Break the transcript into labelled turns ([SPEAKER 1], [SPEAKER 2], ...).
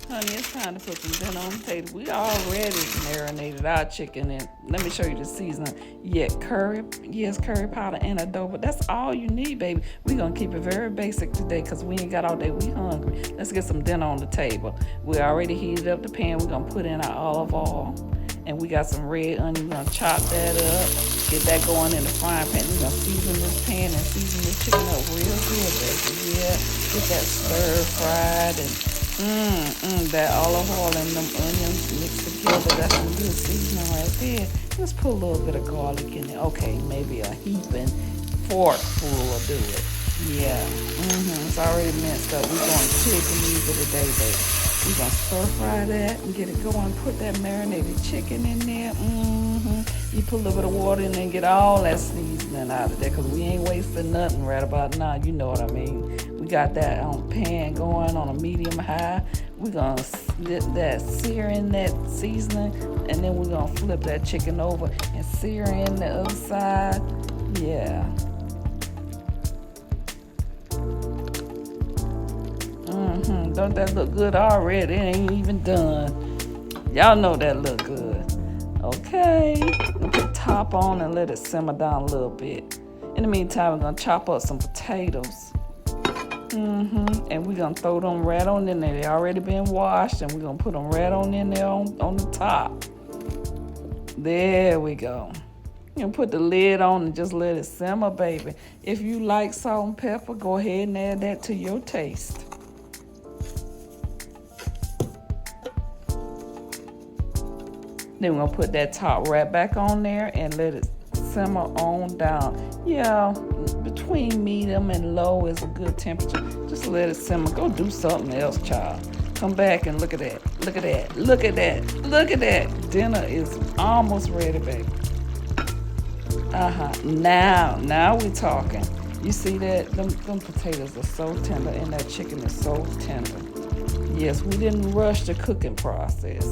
[SPEAKER 1] Honey, it's time to put some dinner on the table. We already marinated our chicken, and let me show you the seasoning. Yeah, curry powder and adobo. That's all you need, baby. We're gonna keep it very basic today because we ain't got all day. We hungry. Let's get some dinner on the table. We already heated up the pan. We're gonna put in our olive oil. And we got some red onion. We're gonna chop that up, get that going in the frying pan. We're gonna season this pan and season this chicken up real good, baby. Yeah, get that stir fried and that olive oil and them onions mixed together. That's some good seasoning right there. Let's put a little bit of garlic in there. Okay, maybe a heaping fork full will do it. Yeah, it's already minced up. We're going quick and easy today, baby. We're going to stir fry that and get it going. Put that marinated chicken in there. You put a little bit of water in there and get all that seasoning out of there because we ain't wasting nothing right about now. You know what I mean. We got that pan going on a medium high. We're going to sear in that seasoning, and then we're going to flip that chicken over and sear in the other side. Yeah. Don't that look good already? It ain't even done. Y'all know that look good. Okay. We'll put top on and let it simmer down a little bit. In the meantime, we're going to chop up some potatoes. And we're going to throw them right on in there. They already been washed, and we're going to put them right on in there on the top. There we go. You can put the lid on and just let it simmer, baby. If you like salt and pepper, go ahead and add that to your taste. Then we're going to put that top right back on there and let it simmer on down. Yeah, between medium and low is a good temperature. Just let it simmer. Go do something else, child. Come back and look at that. Look at that. Look at that. Look at that. Dinner is almost ready, baby. Now we're talking. You see that? Them potatoes are so tender and that chicken is so tender. Yes, we didn't rush the cooking process.